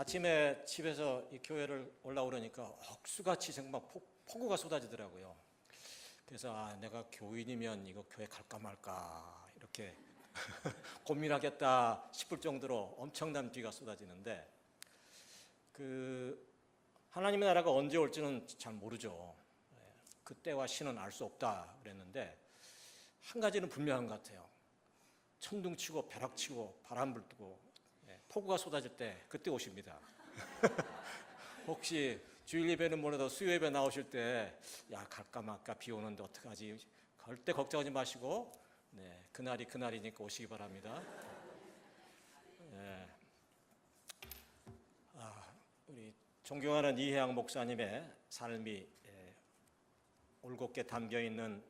아침에 집에서 이 교회를 올라오려니까 억수같이 정말 폭우가 쏟아지더라고요. 그래서 내가 교인이면 이거 교회 갈까 말까 이렇게 고민하겠다 싶을 정도로 엄청난 비가 쏟아지는데 하나님의 나라가 언제 올지는 잘 모르죠. 그때와 시는 알 수 없다 그랬는데 한 가지는 분명한 것 같아요. 천둥치고 벼락치고 바람 불고 폭우가 쏟아질 때 그때 오십니다. 혹시 주일 예배는 몰라도 수요 예배 나오실 때 야 갈까 말까 비 오는데 어떡하지 절대 걱정하지 마시고 그날이 그날이니까 오시기 바랍니다. 우리 존경하는 이혜양 목사님의 삶이 올곧게 담겨있는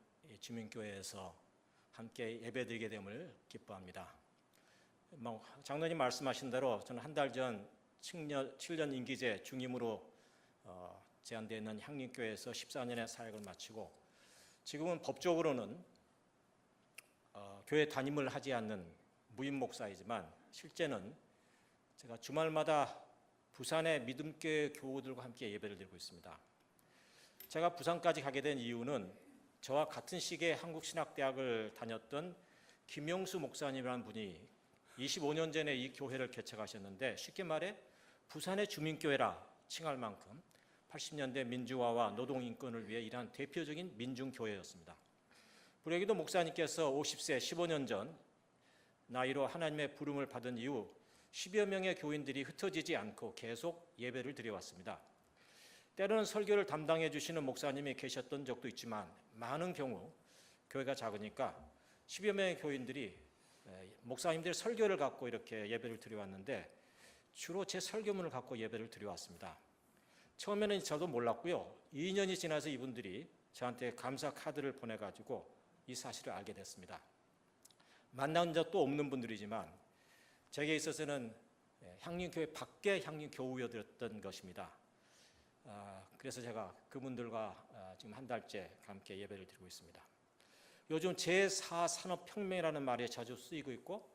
주민교회에서 함께 예배드리게 됨을 기뻐합니다. 장로님 말씀하신 대로 저는 한 달 전 7년 임기제 중임으로 제안되어 있는 향림교회에서 14년의 사역을 마치고 지금은 법적으로는 교회 담임을 하지 않는 무임 목사이지만 실제는 제가 주말마다 부산의 믿음교회 교우들과 함께 예배를 드리고 있습니다. 제가 부산까지 가게 된 이유는 저와 같은 시기에 한국신학대학을 다녔던 김용수 목사님이라는 분이 25년 전에 이 교회를 개척하셨는데 쉽게 말해 부산의 주민교회라 칭할 만큼 80년대 민주화와 노동인권을 위해 일한 대표적인 민중교회였습니다. 불행히도 목사님께서 50세 15년 전 나이로 하나님의 부름을 받은 이후 10여 명의 교인들이 흩어지지 않고 계속 예배를 드려왔습니다. 때로는 설교를 담당해 주시는 목사님이 계셨던 적도 있지만 많은 경우 교회가 작으니까 10여 명의 교인들이 목사님들의 설교를 갖고 이렇게 예배를 드려왔는데 주로 제 설교문을 갖고 예배를 드려왔습니다. 처음에는 저도 몰랐고요. 2년이 지나서 이분들이 저한테 감사 카드를 보내가지고 이 사실을 알게 됐습니다. 만난 적도 없는 분들이지만 제게 있어서는 향림교회 밖에 향림교우였던 것입니다. 그래서 제가 그분들과 지금 한 달째 함께 예배를 드리고 있습니다. 요즘 제4산업혁명이라는 말이 자주 쓰이고 있고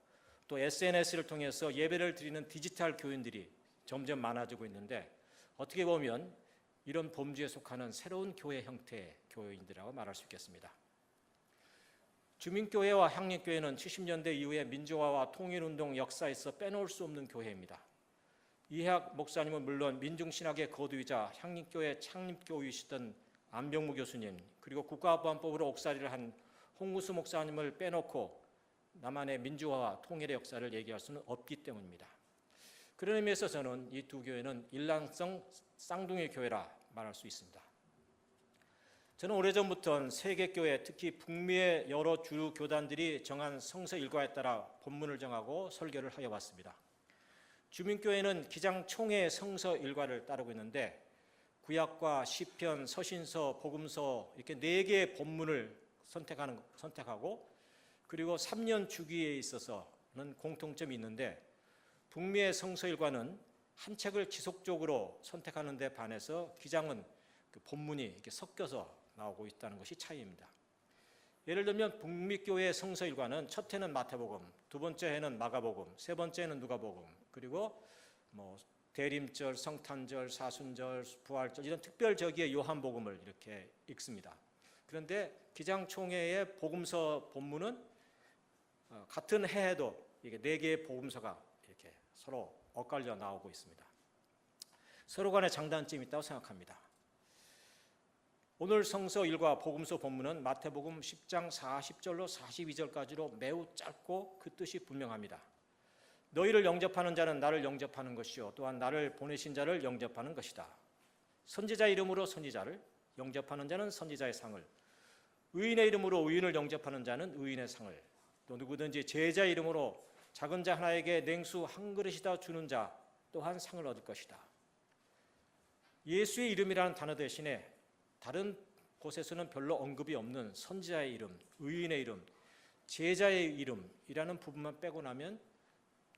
또 SNS를 통해서 예배를 드리는 디지털 교인들이 점점 많아지고 있는데 어떻게 보면 이런 범주에 속하는 새로운 교회 형태의 교회인들이라고 말할 수 있겠습니다. 주민교회와 향림교회는 70년대 이후에 민주화와 통일운동 역사에서 빼놓을 수 없는 교회입니다. 이해학 목사님은 물론 민중신학의 거두이자 향림교회 창립교우이시던 안병무 교수님 그리고 국가보안법으로 옥살이를 한 홍무수 목사님을 빼놓고 남한의 민주화와 통일의 역사를 얘기할 수는 없기 때문입니다. 그런 의미에서 저는 이 두 교회는 일란성 쌍둥이 교회라 말할 수 있습니다. 저는 오래전부터 세계교회 특히 북미의 여러 주류 교단들이 정한 성서 일과에 따라 본문을 정하고 설교를 하여왔습니다. 주민교회는 기장총회의 성서 일과를 따르고 있는데 구약과 시편, 서신서, 복음서 이렇게 4개의 본문을 선택하고 그리고 3년 주기에 있어서는 공통점이 있는데 북미의 성서 일과는 한 책을 지속적으로 선택하는 데 반해서 기장은 그 본문이 이렇게 섞여서 나오고 있다는 것이 차이입니다. 예를 들면 북미교회의 성서 일과는 첫 해는 마태복음, 두 번째 해는 마가복음, 세 번째는 누가복음, 그리고 대림절, 성탄절, 사순절, 부활절 이런 특별절기의 요한복음을 이렇게 읽습니다. 그런데 기장총회의 복음서 본문은 같은 해에도 이게 4개의 복음서가 이렇게 서로 엇갈려 나오고 있습니다. 서로 간에 장단점이 있다고 생각합니다. 오늘 성서 일과 복음서 본문은 마태복음 10장 40절로 42절까지로 매우 짧고 그 뜻이 분명합니다. 너희를 영접하는 자는 나를 영접하는 것이요 또한 나를 보내신 자를 영접하는 것이다. 선지자 이름으로 선지자를 영접하는 자는 선지자의 상을, 의인의 이름으로 의인을 영접하는 자는 의인의 상을, 또 누구든지 제자 이름으로 작은 자 하나에게 냉수 한 그릇이다 주는 자 또한 상을 얻을 것이다. 예수의 이름이라는 단어 대신에 다른 곳에서는 별로 언급이 없는 선지자의 이름, 의인의 이름, 제자의 이름이라는 부분만 빼고 나면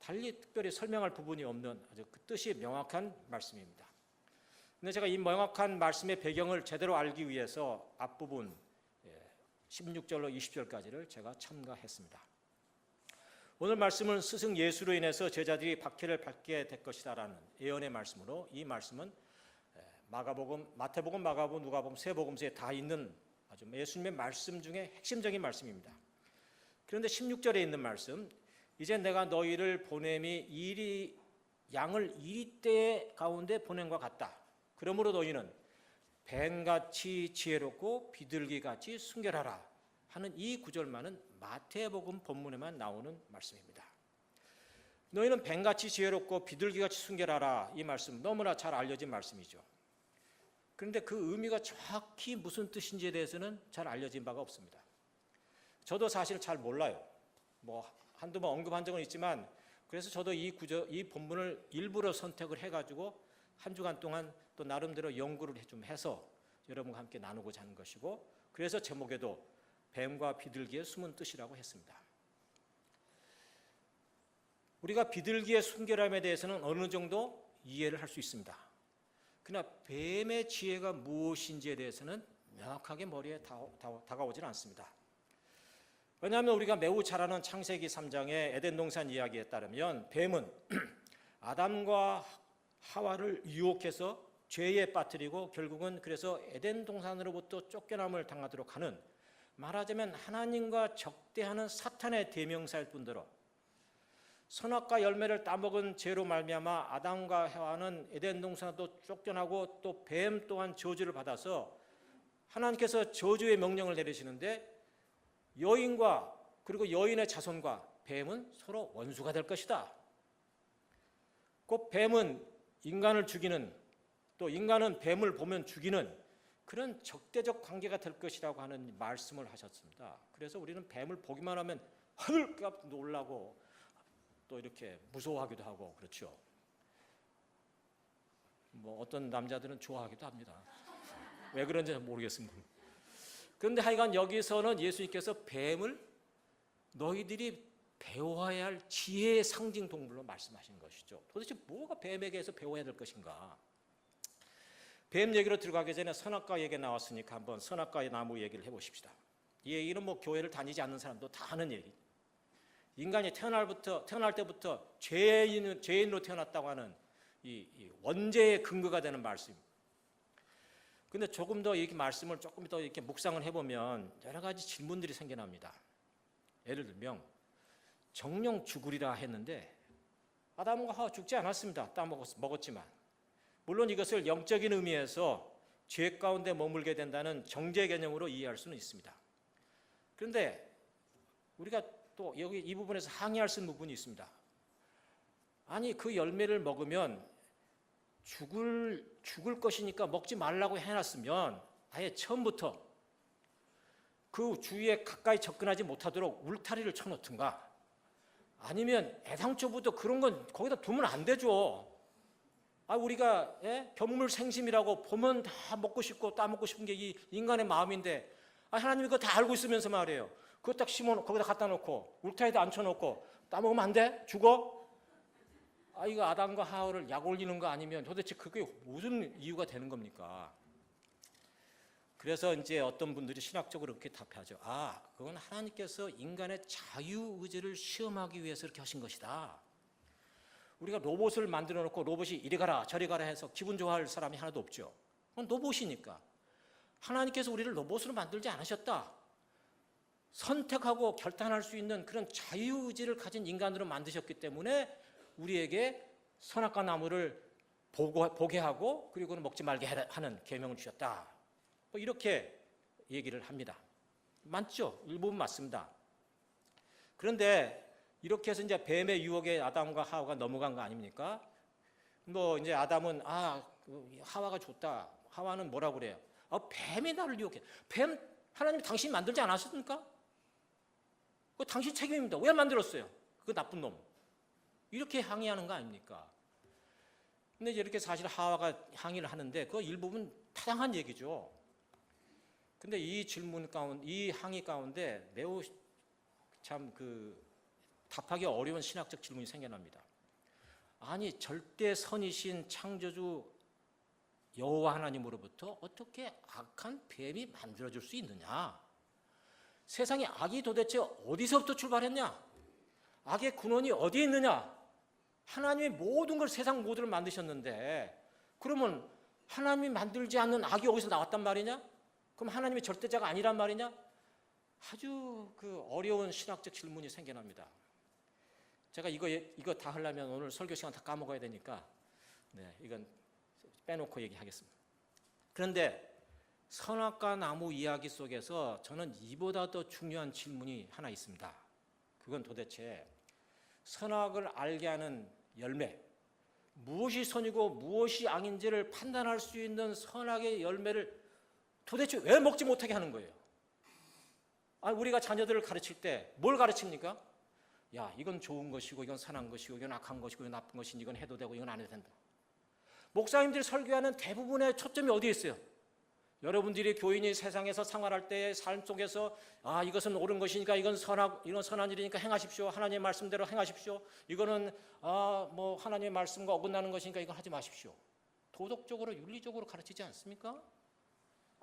달리 특별히 설명할 부분이 없는 아주 그 뜻이 명확한 말씀입니다. 근데 제가 이 명확한 말씀의 배경을 제대로 알기 위해서 앞부분 16절로 20절까지를 제가 첨가했습니다. 오늘 말씀은 스승 예수로 인해서 제자들이 박해를 받게 될 것이다라는 예언의 말씀으로, 이 말씀은 마가복음, 마태복음, 마가복음, 누가복음 세 복음서에 다 있는 아주 예수님의 말씀 중에 핵심적인 말씀입니다. 그런데 16절에 있는 말씀, 이제 내가 너희를 보냄이 양을 이리떼 가운데 보냄과 같다. 그러므로 너희는 뱀같이 지혜롭고 비둘기같이 순결하라 하는 이 구절만은 마태복음 본문에만 나오는 말씀입니다. 너희는 뱀같이 지혜롭고 비둘기같이 순결하라, 이 말씀 너무나 잘 알려진 말씀이죠. 그런데 그 의미가 정확히 무슨 뜻인지에 대해서는 잘 알려진 바가 없습니다. 저도 사실 잘 몰라요. 한두 번 언급한 적은 있지만, 그래서 저도 이 본문을 일부러 선택을 해가지고 한 주간 동안 또 나름대로 연구를 좀 해서 여러분과 함께 나누고자 하는 것이고, 그래서 제목에도 뱀과 비둘기의 숨은 뜻이라고 했습니다. 우리가 비둘기의 순결함에 대해서는 어느 정도 이해를 할 수 있습니다. 그러나 뱀의 지혜가 무엇인지에 대해서는 명확하게 머리에 다가오질 않습니다. 왜냐하면 우리가 매우 잘 아는 창세기 3장의 에덴 동산 이야기에 따르면 뱀은 아담과 하와를 유혹해서 죄에 빠뜨리고 결국은 그래서 에덴 동산으로부터 쫓겨남을 당하도록 하는, 말하자면 하나님과 적대하는 사탄의 대명사일 뿐더러 선악과 열매를 따먹은 죄로 말미암아 아담과 하와는 에덴 동산도 쫓겨나고 또 뱀 또한 저주를 받아서 하나님께서 저주의 명령을 내리시는데, 여인과 그리고 여인의 자손과 뱀은 서로 원수가 될 것이다. 꼭 뱀은 인간을 죽이는, 또 인간은 뱀을 보면 죽이는 그런 적대적 관계가 될 것이라고 하는 말씀을 하셨습니다. 그래서 우리는 뱀을 보기만 하면 헐값 놀라고 또 이렇게 무서워하기도 하고 그렇죠. 어떤 남자들은 좋아하기도 합니다. 왜 그런지 모르겠습니다. 그런데 하여간 여기서는 예수님께서 뱀을 너희들이 배워야 할 지혜의 상징 동물로 말씀하신 것이죠. 도대체 뭐가 뱀에게서 배워야 될 것인가? 뱀 얘기로 들어가기 전에 선악과 얘기 나왔으니까 한번 선악과의 나무 얘기를 해보십시다. 이 얘기는 교회를 다니지 않는 사람도 다 하는 얘기. 인간이 태어날 때부터 죄인으로 태어났다고 하는 이 원죄의 근거가 되는 말씀입니다. 근데 조금 더 이렇게 말씀을 조금 더 이렇게 묵상을 해보면 여러 가지 질문들이 생겨납니다. 예를 들면 정령 죽으리라 했는데 아담과 하와 죽지 않았습니다. 먹었지만. 물론 이것을 영적인 의미에서 죄 가운데 머물게 된다는 정죄 개념으로 이해할 수는 있습니다. 그런데 우리가 또 여기 이 부분에서 항의할 수 있는 부분이 있습니다. 아니 그 열매를 먹으면 죽을 것이니까 먹지 말라고 해놨으면 아예 처음부터 그 주위에 가까이 접근하지 못하도록 울타리를 쳐놓든가, 아니면 애당초부터 그런 건 거기다 두면 안 되죠. 우리가 견물생심이라고 보면 다 먹고 싶고 따먹고 싶은 게 이 인간의 마음인데, 하나님이 그거 다 알고 있으면서 말이에요. 그거 딱 심어 거기다 갖다 놓고 울타리에다 앉혀놓고 따먹으면 안 돼? 죽어? 이거 아담과 하와를 약 올리는 거 아니면 도대체 그게 무슨 이유가 되는 겁니까? 그래서 이제 어떤 분들이 신학적으로 그렇게 답하죠. 그건 하나님께서 인간의 자유의지를 시험하기 위해서 이렇게 하신 것이다. 우리가 로봇을 만들어 놓고 로봇이 이리 가라 저리 가라 해서 기분 좋아할 사람이 하나도 없죠. 그건 로봇이니까. 하나님께서 우리를 로봇으로 만들지 않으셨다. 선택하고 결단할 수 있는 그런 자유의지를 가진 인간으로 만드셨기 때문에 우리에게 선악과 나무를 보게 하고 그리고는 먹지 말게 하는 계명을 주셨다. 이렇게 얘기를 합니다. 맞죠? 일부분 맞습니다. 그런데 이렇게 해서 이제 뱀의 유혹에 아담과 하와가 넘어간 거 아닙니까? 이제 아담은 하와가 좋다. 하와는 뭐라고 그래요? 뱀이 나를 유혹해. 뱀 하나님이 당신이 만들지 않았습니까? 그거 당신 책임입니다. 왜 만들었어요? 그 나쁜 놈. 이렇게 항의하는 거 아닙니까? 근데 이렇게 사실 하와가 항의를 하는데 그 일부분 타당한 얘기죠. 근데 이 질문 가운데, 이 항의 가운데 매우 참 답하기 어려운 신학적 질문이 생겨납니다. 아니 절대 선이신 창조주 여호와 하나님으로부터 어떻게 악한 뱀이 만들어질 수 있느냐? 세상에 악이 도대체 어디서부터 출발했냐? 악의 근원이 어디에 있느냐? 하나님이 모든 걸, 세상 모두를 만드셨는데, 그러면 하나님이 만들지 않는 악이 어디서 나왔단 말이냐? 그럼 하나님이 절대자가 아니란 말이냐? 아주 그 어려운 신학적 질문이 생겨납니다. 제가 이거 다 하려면 오늘 설교 시간 다 까먹어야 되니까, 이건 빼놓고 얘기하겠습니다. 그런데 선악과 나무 이야기 속에서 저는 이보다 더 중요한 질문이 하나 있습니다. 그건 도대체 선악을 알게 하는 열매, 무엇이 선이고 무엇이 악인지를 판단할 수 있는 선악의 열매를 도대체 왜 먹지 못하게 하는 거예요? 우리가 자녀들을 가르칠 때 뭘 가르칩니까? 야, 이건 좋은 것이고 이건 선한 것이고 이건 악한 것이고 이건 나쁜 것이니 이건 해도 되고 이건 안 해도 된다. 목사님들이 설교하는 대부분의 초점이 어디에 있어요? 여러분들이 교인이 세상에서 생활할 때의 삶 속에서 이것은 옳은 것이니까 이건 선한 일이니까 행하십시오. 하나님의 말씀대로 행하십시오. 이거는 뭐 하나님의 말씀과 어긋나는 것이니까 이건 하지 마십시오. 도덕적으로 윤리적으로 가르치지 않습니까?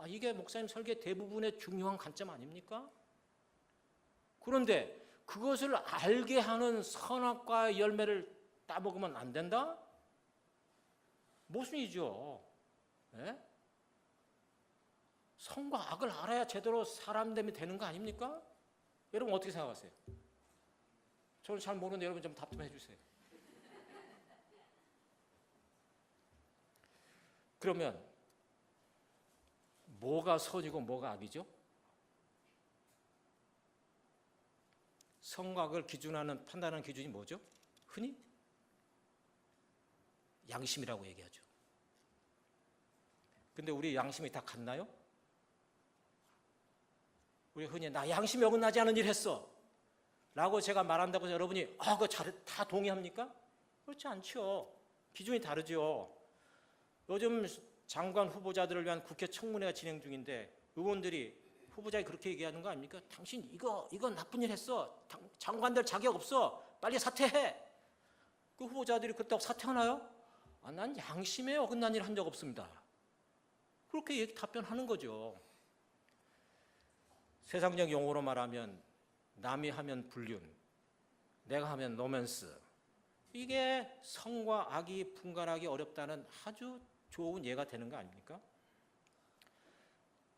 이게 목사님 설교의 대부분의 중요한 관점 아닙니까? 그런데 그것을 알게 하는 선악과의 열매를 따먹으면 안 된다? 모순이죠. 네? 선과 악을 알아야 제대로 사람됨이 되는 거 아닙니까? 여러분 어떻게 생각하세요? 저는 잘 모르는데 여러분 좀 답 좀 해주세요. 그러면 뭐가 선이고 뭐가 악이죠? 선과 악을 기준하는, 판단하는 기준이 뭐죠? 흔히 양심이라고 얘기하죠. 근데 우리 양심이 다 같나요? 우리 흔히 나 양심이 어긋나지 않은 일 했어 라고 제가 말한다고 해서 여러분이 그거 다 동의합니까? 그렇지 않죠. 기준이 다르죠. 요즘 장관 후보자들을 위한 국회 청문회가 진행 중인데 의원들이 후보자가 그렇게 얘기하는 거 아닙니까? 당신 이거 나쁜 일 했어. 장관들 자격 없어. 빨리 사퇴해. 그 후보자들이 그렇다고 사퇴하나요? 난 양심에 어긋난 일 한 적 없습니다. 그렇게 답변하는 거죠. 세상적 용어로 말하면 남이 하면 불륜, 내가 하면 로맨스. 이게 선과 악이 분간하기 어렵다는 아주 좋은 예가 되는 거 아닙니까?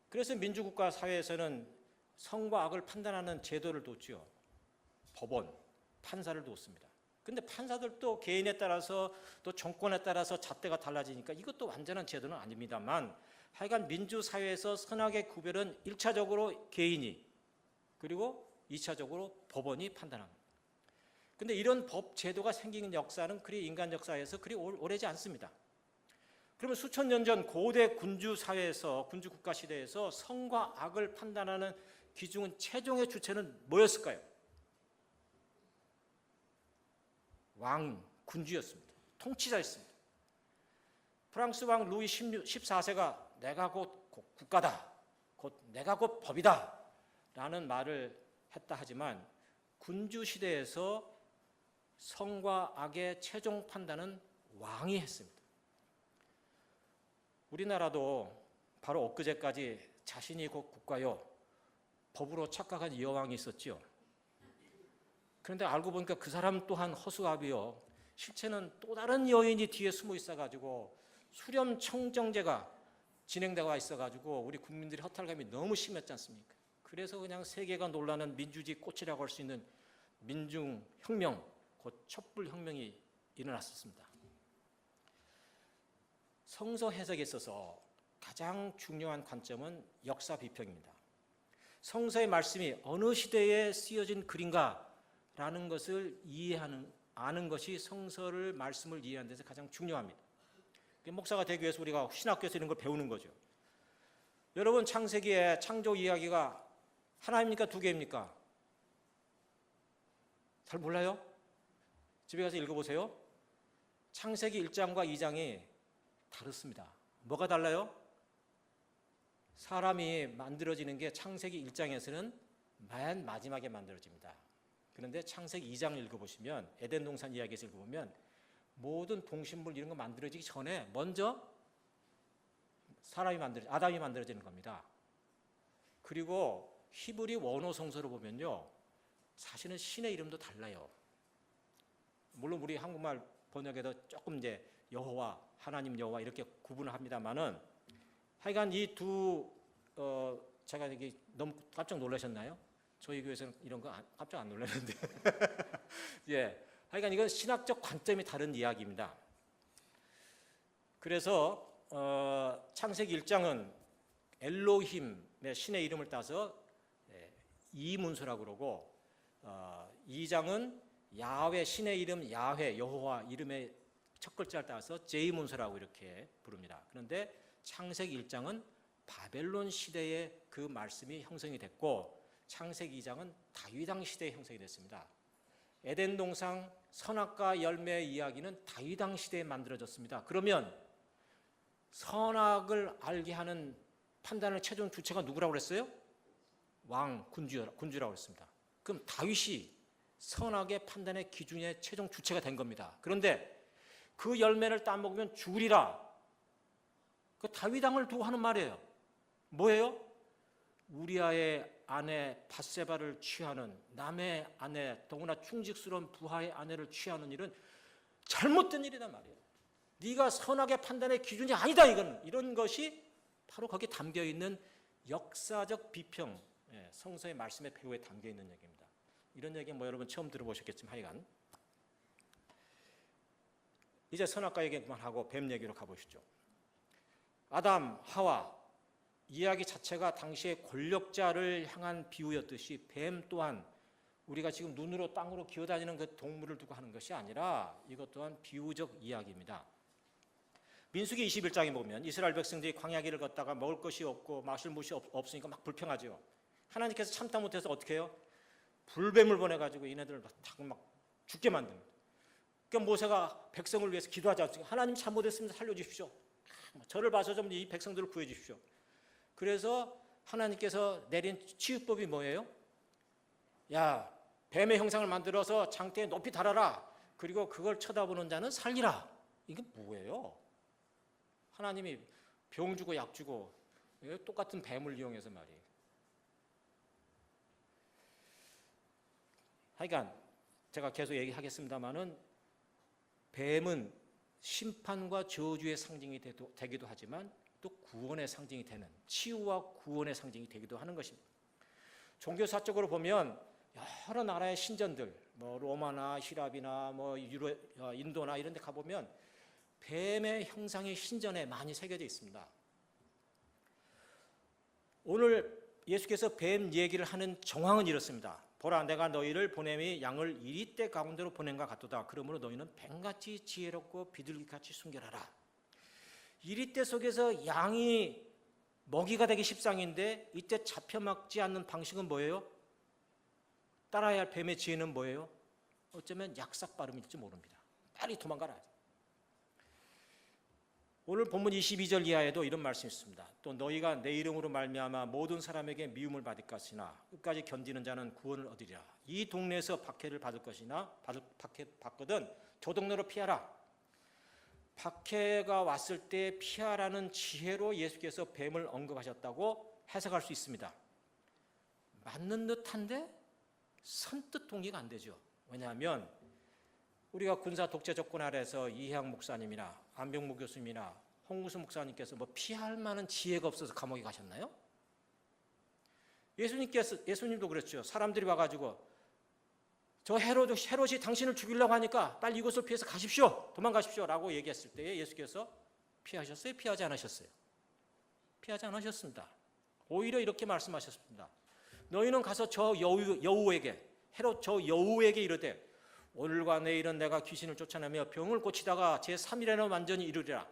그래서 민주국가 사회에서는 선과 악을 판단하는 제도를 뒀죠. 법원, 판사를 뒀습니다. 근데 판사들도 개인에 따라서 또 정권에 따라서 잣대가 달라지니까 이것도 완전한 제도는 아닙니다만 하여간 민주사회에서 선악의 구별은 1차적으로 개인이 그리고 2차적으로 법원이 판단합니다. 근데 이런 법 제도가 생긴 역사는 그리 인간 역사에서 그리 오래지 않습니다. 그러면 수천 년 전 고대 군주 사회에서, 군주 국가 시대에서 선과 악을 판단하는 기준은 최종의 주체는 뭐였을까요? 왕, 군주였습니다. 통치자였습니다. 프랑스 왕 루이 14세가 내가 곧 국가다, 곧 내가 곧 법이다 라는 말을 했다 하지만 군주 시대에서 선과 악의 최종 판단은 왕이 했습니다. 우리나라도 바로 엊그제까지 자신이 곧 국가요, 법으로 착각한 여왕이 있었죠. 그런데 알고 보니까 그 사람 또한 허수아비요, 실체는 또 다른 여인이 뒤에 숨어 있어가지고 수렴 청정제가 진행되고 있어가지고 우리 국민들의 허탈감이 너무 심했지 않습니까? 그래서 그냥 세계가 놀라는 민주주의 꽃이라고 할 수 있는 민중혁명, 곧 촛불혁명이 일어났었습니다. 성서 해석에 있어서 가장 중요한 관점은 역사 비평입니다. 성서의 말씀이 어느 시대에 쓰여진 글인가라는 것을 아는 것이 성서를 말씀을 이해하는 데서 가장 중요합니다. 목사가 되기 위해서 우리가 신학교에서 이런 걸 배우는 거죠. 여러분 창세기의 창조 이야기가 하나입니까? 두 개입니까? 잘 몰라요? 집에 가서 읽어보세요. 창세기 1장과 2장이 다릅니다. 뭐가 달라요? 사람이 만들어지는 게 창세기 1장에서는 맨 마지막에 만들어집니다. 그런데 창세기 2장을 읽어보시면, 에덴 동산 이야기에서 읽어보면 모든 동식물 이런 거 만들어지기 전에 먼저 아담이 만들어지는 겁니다. 그리고 히브리 원어 성서를 보면요, 사실은 신의 이름도 달라요. 물론 우리 한국말 번역에도 조금 이제 여호와, 하나님 여호와 이렇게 구분을 합니다만은 하여간 이 두 제가 이게 너무 깜짝 놀라셨나요? 저희 교회에서는 이런 거 깜짝 안 놀랐는데 예, 하여간 이건 신학적 관점이 다른 이야기입니다. 그래서 창세기 1장은 엘로힘의 신의 이름을 따서 이문서라고 그러고 2장은 야훼 신의 이름 야훼 여호와 이름의 첫 글자를 따서 제이문서라고 이렇게 부릅니다. 그런데 창세기 1장은 바벨론 시대에 그 말씀이 형성이 됐고 창세기 2장은 다윗 왕 시대에 형성이 됐습니다. 에덴 동산 선악과 열매의 이야기는 다윗 왕 시대에 만들어졌습니다. 그러면 선악을 알게 하는 판단을 최종 주체가 누구라고 그랬어요? 왕, 군주라고 했습니다. 그럼 다윗이 선악의 판단의 기준의 최종 주체가 된 겁니다. 그런데 그 열매를 따먹으면 죽으리라. 그 다윗 왕을 두고 하는 말이에요. 뭐예요? 우리아의 아내 밧세바를 취하는 남의 아내, 더구나 충직스러운 부하의 아내를 취하는 일은 잘못된 일이란 말이에요. 네가 선악의 판단의 기준이 아니다. 이런 것이 바로 거기에 담겨 있는 역사적 비평, 성서의 말씀의 배후에 담겨 있는 얘기입니다. 이런 얘기 뭐 여러분 처음 들어보셨겠지만 하여간 이제 선악과 얘기 그만하고 뱀 얘기로 가보시죠. 아담, 하와 이야기 자체가 당시의 권력자를 향한 비유였듯이 뱀 또한 우리가 지금 눈으로 땅으로 기어다니는 그 동물을 두고 하는 것이 아니라 이것 또한 비유적 이야기입니다. 민수기 21장에 보면 이스라엘 백성들이 광야길을 걷다가 먹을 것이 없고 마실 것이 없으니까 막 불평하죠. 하나님께서 참다 못해서 어떻게 해요? 불뱀을 보내가지고 이네들을 막 죽게 만듭니다. 그러니까 모세가 백성을 위해서 기도하지 않습니까? 하나님 잘못했습니다. 살려주십시오. 저를 봐서 좀 이 백성들을 구해주십시오. 그래서 하나님께서 내린 치유법이 뭐예요? 야, 뱀의 형상을 만들어서 장대에 높이 달아라. 그리고 그걸 쳐다보는 자는 살리라. 이게 뭐예요? 하나님이 병 주고 약 주고 똑같은 뱀을 이용해서 말이에요. 하여간 제가 계속 얘기하겠습니다마는 뱀은 심판과 저주의 상징이 되기도 하지만 또 구원의 상징이 되는 치유와 구원의 상징이 되기도 하는 것입니다. 종교사적으로 보면 여러 나라의 신전들, 뭐 로마나 히랍이나 뭐 인도나 이런 데 가보면 뱀의 형상의 신전에 많이 새겨져 있습니다. 오늘 예수께서 뱀 얘기를 하는 정황은 이렇습니다. 보라, 내가 너희를 보냄이 양을 이리떼 가운데로 보낸 것 같도다. 그러므로 너희는 뱀같이 지혜롭고 비둘기같이 순결하라. 이리떼 속에서 양이 먹이가 되기 십상인데 이때 잡혀먹지 않는 방식은 뭐예요? 따라야 할 뱀의 지혜는 뭐예요? 어쩌면 약삭 발음일지 모릅니다. 빨리 도망가라. 오늘 본문 22절 이하에도 이런 말씀이 있습니다. 또 너희가 내 이름으로 말미암아 모든 사람에게 미움을 받을 것이나 끝까지 견디는 자는 구원을 얻으리라. 이 동네에서 박해를 받을 것이나 받거든 저 동네로 피하라. 박해가 왔을 때 피하라는 지혜로 예수께서 뱀을 언급하셨다고 해석할 수 있습니다. 맞는 듯한데 선뜻 동의가 안 되죠. 왜냐하면 우리가 군사 독재 조건 아래서 이해학 목사님이나 안병무 교수님이나 홍구수 목사님께서 뭐 피할 만한 지혜가 없어서 감옥에 가셨나요? 예수님도 그랬죠. 사람들이 와가지고 저 헤롯이 당신을 죽이려고 하니까 빨리 이곳을 피해서 가십시오. 도망가십시오. 라고 얘기했을 때 예수께서 피하셨어요? 피하지 않으셨어요? 피하지 않으셨습니다. 오히려 이렇게 말씀하셨습니다. 너희는 가서 저 여우에게 헤롯 저 여우에게 이르되 오늘과 내일은 내가 귀신을 쫓아내며 병을 고치다가 제3일에는 완전히 이르리라.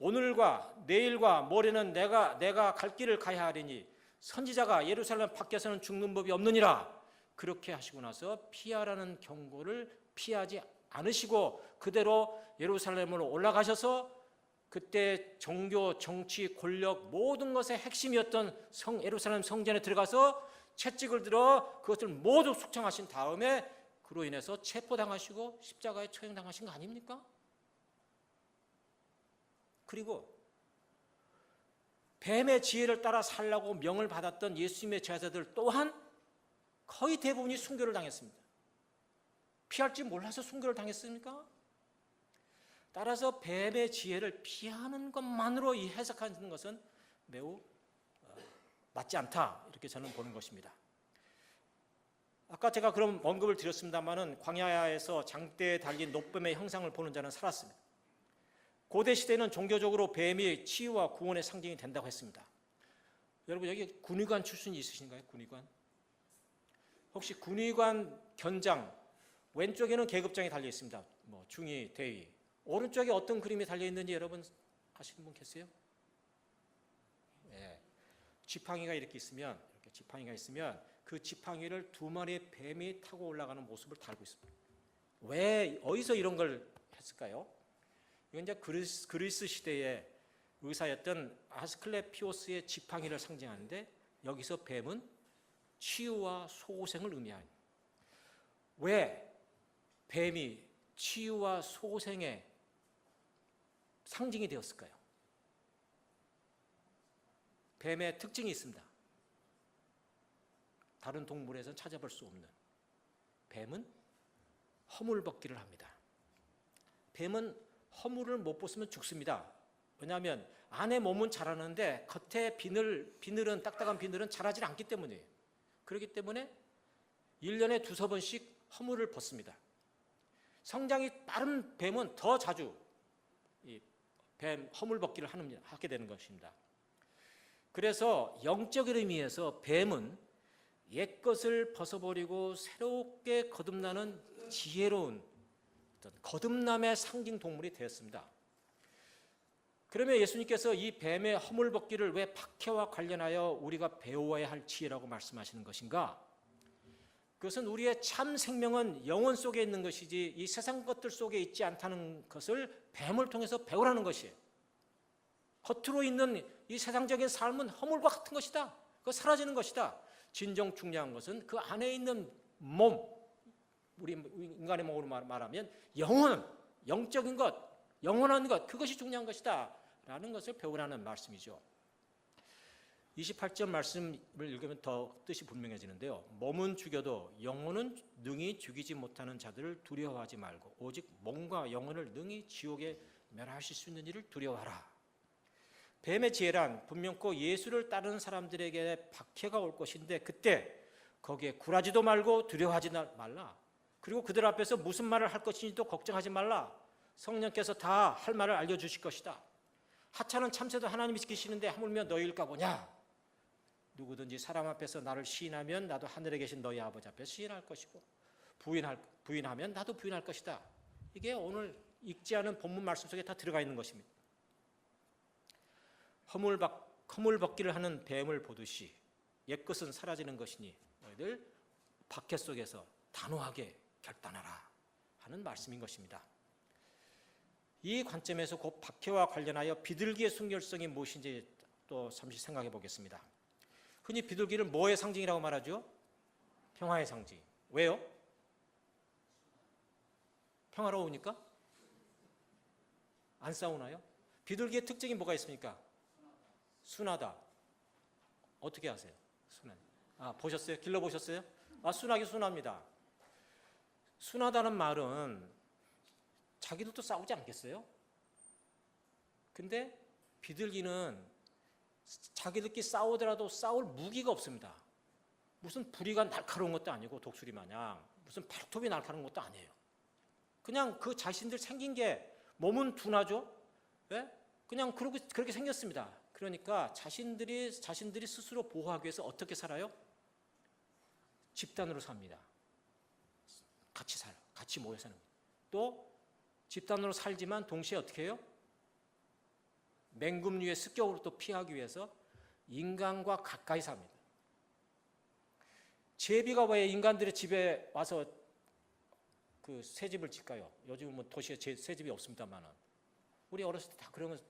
오늘과 내일과 모레는 내가 갈 길을 가야 하리니 선지자가 예루살렘 밖에서는 죽는 법이 없느니라. 그렇게 하시고 나서 피하라는 경고를 피하지 않으시고 그대로 예루살렘으로 올라가셔서 그때 종교, 정치, 권력 모든 것의 핵심이었던 예루살렘 성전에 들어가서 채찍을 들어 그것을 모두 숙청하신 다음에 그로 인해서 체포당하시고 십자가에 처형당하신 거 아닙니까? 그리고 뱀의 지혜를 따라 살라고 명을 받았던 예수님의 제자들 또한 거의 대부분이 순교를 당했습니다. 피할 줄 몰라서 순교를 당했습니까? 따라서 뱀의 지혜를 피하는 것만으로 이 해석하는 것은 매우 맞지 않다, 이렇게 저는 보는 것입니다. 아까 제가 그런 언급을 드렸습니다마는 광야에서 장대에 달린 노뱀의 형상을 보는 자는 살았습니다. 고대 시대는 종교적으로 뱀이 치유와 구원의 상징이 된다고 했습니다. 여러분 여기 군의관 출신이 있으신가요? 군의관? 혹시 군의관 견장 왼쪽에는 계급장이 달려 있습니다. 뭐 중위, 대위. 오른쪽에 어떤 그림이 달려 있는지 여러분 아시는 분 계세요? 네. 지팡이가 이렇게 있으면 그 지팡이를 두 마리의 뱀이 타고 올라가는 모습을 달고 있습니다. 왜 어디서 이런 걸 했을까요? 이건 이제 그리스 시대의 의사였던 아스클레피오스의 지팡이를 상징하는데 여기서 뱀은 치유와 소생을 의미합니다. 왜 뱀이 치유와 소생의 상징이 되었을까요? 뱀의 특징이 있습니다. 다른 동물에서는 찾아볼 수 없는. 뱀은 허물벗기를 합니다. 뱀은 허물을 못 벗으면 죽습니다. 왜냐하면 안에 몸은 자라는데 겉에 비늘은 딱딱한 비늘은 자라지 않기 때문이에요. 그렇기 때문에 1년에 두세 번씩 허물을 벗습니다. 성장이 빠른 뱀은 더 자주 이 뱀 허물 벗기를 하게 되는 것입니다. 그래서 영적인 의미에서 뱀은 옛것을 벗어버리고 새롭게 거듭나는 지혜로운 어떤 거듭남의 상징 동물이 되었습니다. 그러면 예수님께서 이 뱀의 허물 벗기를 왜 박해와 관련하여 우리가 배워야 할 지혜라고 말씀하시는 것인가? 그것은 우리의 참 생명은 영혼 속에 있는 것이지 이 세상 것들 속에 있지 않다는 것을 뱀을 통해서 배우라는 것이에요. 겉으로 있는 이 세상적인 삶은 허물과 같은 것이다. 그거 사라지는 것이다. 진정 중요한 것은 그 안에 있는 몸, 우리 인간의 몸으로 말하면 영혼, 영적인 것, 영원한 것, 그것이 중요한 것이다 라는 것을 배우라는 말씀이죠. 28절 말씀을 읽으면 더 뜻이 분명해지는데요. 몸은 죽여도 영혼은 능히 죽이지 못하는 자들을 두려워하지 말고 오직 몸과 영혼을 능히 지옥에 멸하실 수 있는 일을 두려워하라. 뱀의 지혜란 분명코 예수를 따르는 사람들에게 박해가 올 것인데 그때 거기에 굴하지도 말고 두려워하지 말라. 그리고 그들 앞에서 무슨 말을 할 것인지도 걱정하지 말라. 성령께서 다 할 말을 알려주실 것이다. 하찮은 참새도 하나님이 지키시는데 하물며 너희일까 보냐. 누구든지 사람 앞에서 나를 시인하면 나도 하늘에 계신 너희 아버지 앞에 시인할 것이고 부인하면 나도 부인할 것이다. 이게 오늘 읽지 않은 본문 말씀 속에 다 들어가 있는 것입니다. 허물 벗기를 하는 뱀을 보듯이 옛것은 사라지는 것이니 너희들 박해 속에서 단호하게 결단하라 하는 말씀인 것입니다. 이 관점에서 곧 박해와 관련하여 비둘기의 순결성이 무엇인지 또 잠시 생각해 보겠습니다. 흔히 비둘기를 뭐의 상징이라고 말하죠? 평화의 상징. 왜요? 평화로우니까? 안 싸우나요? 비둘기의 특징이 뭐가 있습니까? 순하다. 어떻게 아세요? 순한. 보셨어요? 길러보셨어요? 순하기 순합니다. 순하다는 말은 자기들도 싸우지 않겠어요? 근데 비둘기는 자기들끼리 싸우더라도 싸울 무기가 없습니다. 무슨 부리가 날카로운 것도 아니고 독수리 마냥 무슨 발톱이 날카로운 것도 아니에요. 그냥 그 자신들 생긴 게 몸은 둔하죠. 네? 그냥 그렇게 생겼습니다. 그러니까 자신들이 스스로 보호하기 위해서 어떻게 살아요? 집단으로 삽니다. 같이 살아요. 같이 모여 사는 거예요. 또 집단으로 살지만 동시에 어떻게 해요? 맹금류의 습격으로 또 피하기 위해서 인간과 가까이 삽니다. 제비가 왜 인간들의 집에 와서 그 새집을 짓까요? 요즘은 뭐 도시에 새집이 없습니다만은 우리 어렸을 때 다 그러면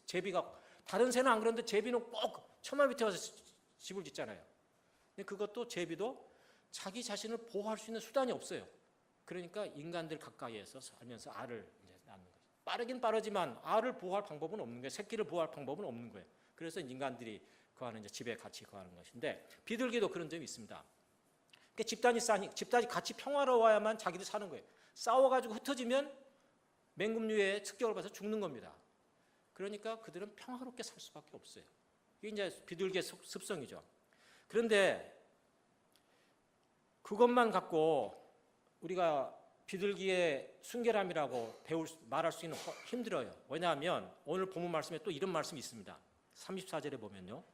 제비가 다른 새는 안 그런데 제비는 꼭 처마 밑에 와서 집을 짓잖아요. 근데 그것도 제비도 자기 자신을 보호할 수 있는 수단이 없어요. 그러니까 인간들 가까이에서 살면서 알을 낳는 거예요. 빠르긴 빠르지만 알을 보호할 방법은 없는 거예요. 새끼를 보호할 방법은 없는 거예요. 그래서 인간들이 거하는 집에 같이 거하는 것인데 비둘기도 그런 점이 있습니다. 집단이 같이 평화로워야만 자기들 사는 거예요. 싸워가지고 흩어지면 맹금류에 습격을 받아서 죽는 겁니다. 그러니까 그들은 평화롭게 살 수밖에 없어요. 이게 이제 비둘기의 습성이죠. 그런데 그것만 갖고 우리가 비둘기의 순결함이라고 말할 수 있는 힘들어요. 왜냐하면 오늘 본문 말씀에 또 이런 말씀이 있습니다. 34절에 보면요.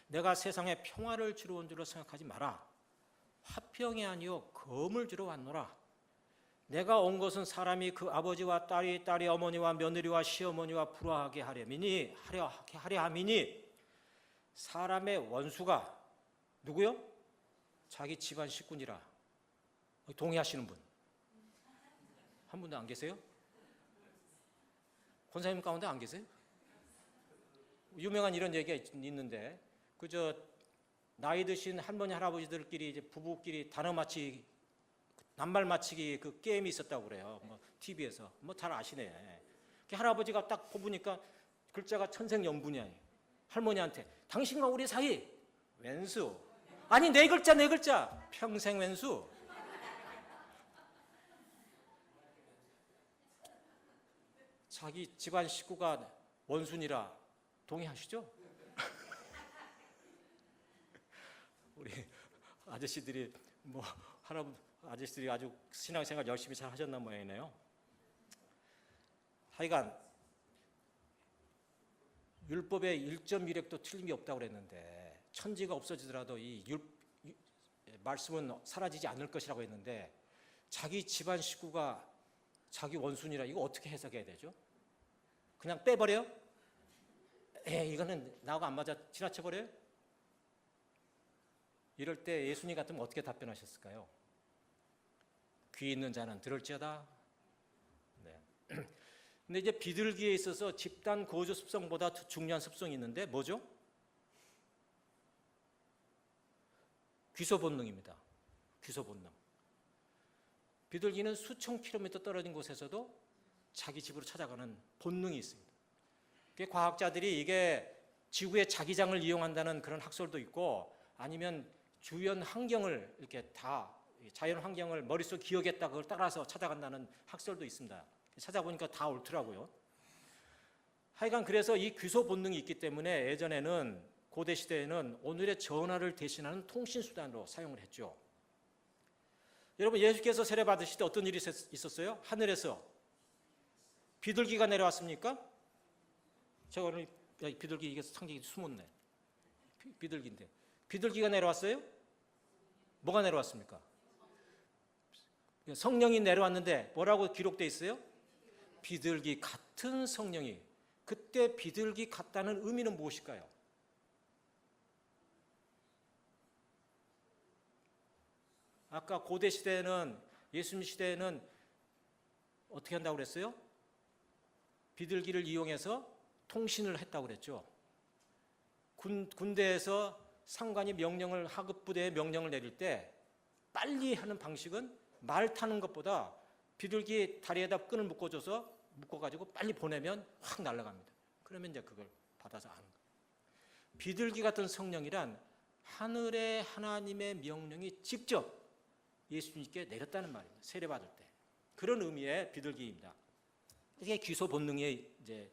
내가 세상에 평화를 주러 온 줄로 생각하지 마라. 화평이 아니요 검을 주러 왔노라. 내가 온 것은 사람이 그 아버지와 딸이 어머니와 며느리와 시어머니와 불화하게 하려 함이니 사람의 원수가 누구요? 자기 집안 식구니라. 동의하시는 분? 한 분도 안 계세요? 권사님 가운데 안 계세요? 유명한 이런 얘기가 있는데 그저 나이 드신 할머니 할아버지들끼리 이제 부부끼리 낱말 맞히기 그 게임이 있었다고 그래요. 뭐 TV에서 잘 아시네. 할아버지가 딱 뽑으니까 글자가 천생연분이야. 할머니한테 당신과 우리 사이 왼수. 아니 네 글자 평생 왼수. 자기 집안 식구가 원순이라 동의하시죠? 우리 아저씨들이 아저씨들이 아주 신앙생활 열심히 잘 하셨나 모양이네요. 하여간 율법의 1.1획도 틀림이 없다고 그랬는데 천지가 없어지더라도 이 말씀은 사라지지 않을 것이라고 했는데 자기 집안 식구가 자기 원순이라 이거 어떻게 해석해야 되죠? 그냥 빼버려요? 이거는 나하고 안 맞아 지나쳐버려요? 이럴 때 예수님 같으면 어떻게 답변하셨을까요? 귀 있는 자는 들을지어다. 네. 근데 이제 비둘기에 있어서 집단 거주 습성보다 더 중요한 습성이 있는데 뭐죠? 귀소 본능입니다. 귀소 본능. 비둘기는 수천 킬로미터 떨어진 곳에서도 자기 집으로 찾아가는 본능이 있습니다. 과학자들이 이게 지구의 자기장을 이용한다는 그런 학설도 있고 아니면 주변 환경을 이렇게 다 자연 환경을 머릿속 기억했다 그걸 따라서 찾아간다는 학설도 있습니다. 찾아보니까 다 옳더라고요. 하여간 그래서 이 귀소 본능이 있기 때문에 예전에는 고대 시대에는 오늘의 전화를 대신하는 통신 수단으로 사용을 했죠. 여러분 예수께서 세례 받으실 때 어떤 일이 있었어요? 하늘에서 비둘기가 내려왔습니까? 제가 오늘 비둘기 이게 상징이 숨었네. 비둘기인데 비둘기가 내려왔어요? 뭐가 내려왔습니까? 성령이 내려왔는데 뭐라고 기록되어 있어요? 비둘기 같은 성령이. 그때 비둘기 같다는 의미는 무엇일까요? 아까 고대 시대에는 예수님 시대에는 어떻게 한다고 그랬어요? 비둘기를 이용해서 통신을 했다고 그랬죠. 군대에서 상관이 하급 부대에 명령을 내릴 때 빨리 하는 방식은 말 타는 것보다 비둘기 다리에다 끈을 묶어가지고 빨리 보내면 확 날아갑니다. 그러면 이제 그걸 받아서 하는 거예요. 비둘기 같은 성령이란 하늘의 하나님의 명령이 직접 예수님께 내렸다는 말입니다. 세례받을 때. 그런 의미의 비둘기입니다. 이게 귀소 본능의 이제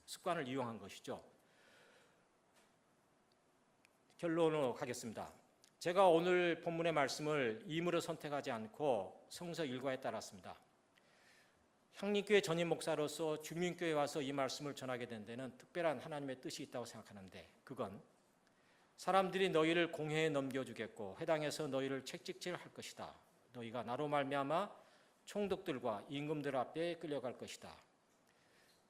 습관을 이용한 것이죠. 결론으로 가겠습니다. 제가 오늘 본문의 말씀을 임으로 선택하지 않고 성서 일과에 따랐습니다. 향림교회 전임 목사로서 주민교회에 와서 이 말씀을 전하게 된 데는 특별한 하나님의 뜻이 있다고 생각하는데 그건 사람들이 너희를 공회에 넘겨주겠고 회당에서 너희를 채찍질할 것이다. 너희가 나로 말미암아 총독들과 임금들 앞에 끌려갈 것이다.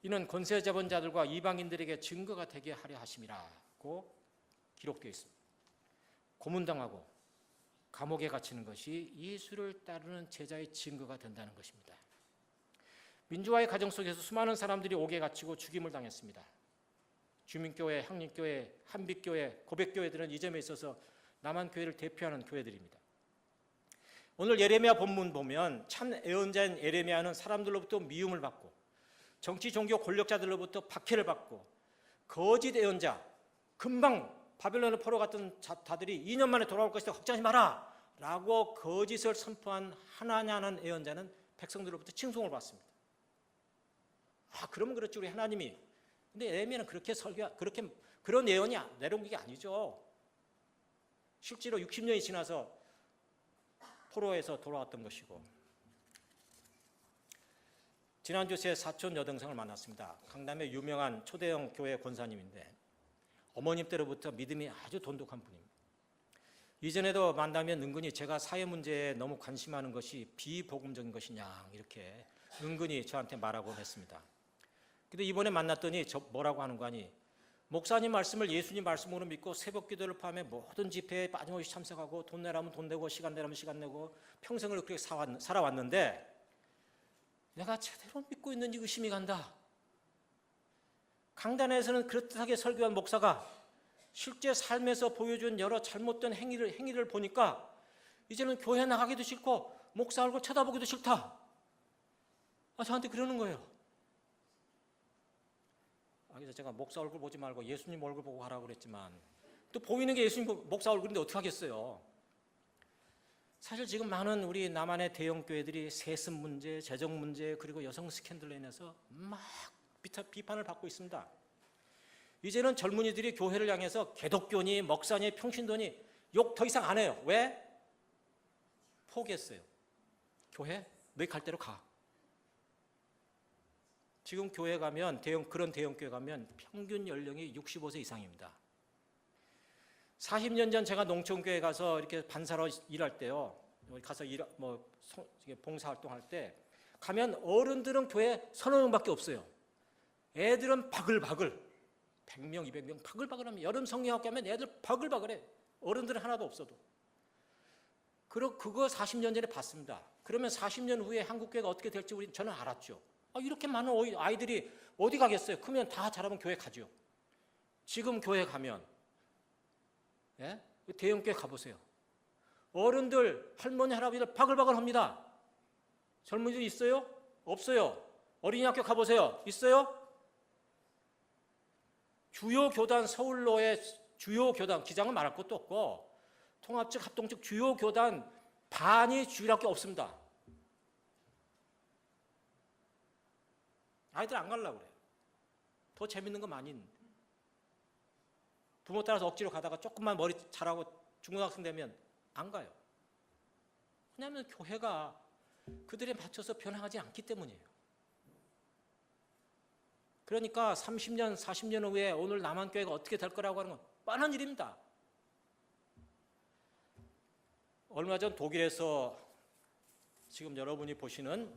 이는 권세 잡은 자들과 이방인들에게 증거가 되게 하려 하심이라고 기록되어 있습니다. 고문당하고 감옥에 갇히는 것이 예수를 따르는 제자의 증거가 된다는 것입니다. 민주화의 과정 속에서 수많은 사람들이 옥에 갇히고 죽임을 당했습니다. 주민교회, 향림교회, 한빛교회, 고백교회들은 이 점에 있어서 남한교회를 대표하는 교회들입니다. 오늘 예레미야 본문 보면 참 예언자인 예레미야는 사람들로부터 미움을 받고 정치, 종교 권력자들로부터 박해를 받고 거짓 예언자, 금방 바벨론을 포로 갔던 자들이 2년 만에 돌아올 것이다 걱정하지 마라 라고 거짓을 선포한 하나냐는 예언자는 백성들로부터 칭송을 받습니다. 아, 그러면 그렇지 우리 하나님이. 근데 예레미야는 그렇게 그런 예언이 내려온 게 아니죠. 실제로 60년이 지나서 포로에서 돌아왔던 것이고. 지난주 제 사촌 여동생을 만났습니다. 강남의 유명한 초대형 교회 권사님인데 어머님 때로부터 믿음이 아주 돈독한 분입니다. 이전에도 만나면 은근히 제가 사회 문제에 너무 관심하는 것이 비복음적인 것이냐 이렇게 은근히 저한테 말하곤 했습니다. 근데 이번에 만났더니 뭐라고 하는 거 아니, 목사님 말씀을 예수님 말씀으로 믿고 새벽 기도를 포함해 모든 집회에 빠짐없이 참석하고 돈 내라면 돈 내고 시간 내라면 시간 내고 평생을 그렇게 살아왔는데 내가 제대로 믿고 있는지 의심이 간다. 강단에서는 그렇듯하게 설교한 목사가 실제 삶에서 보여준 여러 잘못된 행위를 보니까 이제는 교회 나가기도 싫고 목사 얼굴 쳐다보기도 싫다. 저한테 그러는 거예요. 그래서 제가 목사 얼굴 보지 말고 예수님 얼굴 보고 하라고 그랬지만 또 보이는 게 예수님 목사 얼굴인데 어떻게 하겠어요. 사실 지금 많은 우리 남한의 대형 교회들이 세습 문제, 재정 문제, 그리고 여성 스캔들로 인해서 막 비판을 받고 있습니다. 이제는 젊은이들이 교회를 향해서 개독교니 목사니 평신도니 욕 더 이상 안 해요. 왜? 포기했어요. 교회? 너희 갈 대로 가. 지금 교회 가면 그런 대형 교회 가면 평균 연령이 65세 이상입니다. 40년 전 제가 농촌교회 가서 이렇게 반사로 일할 때요. 가서 봉사활동할 때 가면 어른들은 교회 서너 명밖에 없어요. 애들은 바글바글 100명, 200명 바글바글하면 여름 성경학교 하면 애들 바글바글해. 어른들은 하나도 없어도. 그거 40년 전에 봤습니다. 그러면 40년 후에 한국교회가 어떻게 될지 저는 알았죠. 이렇게 많은 아이들이 어디 가겠어요? 크면 다 자라면 교회 가죠. 지금 교회 가면 대형교회 가보세요. 어른들, 할머니, 할아버지들 바글바글 합니다. 젊은이들 있어요? 없어요. 어린이학교 가보세요. 있어요? 주요 교단, 서울로의 주요 교단, 기장은 말할 것도 없고 통합적, 합동적 주요 교단 반이 주일학교 없습니다. 아이들 안 가려고 그래요. 더 재밌는 거 많이 있는데. 부모 따라서 억지로 가다가 조금만 머리 자라고 중고등학생 되면 안 가요. 왜냐하면 교회가 그들에 맞춰서 변화하지 않기 때문이에요. 그러니까 30년, 40년 후에 오늘 남한교회가 어떻게 될 거라고 하는 건 뻔한 일입니다. 얼마 전 독일에서 지금 여러분이 보시는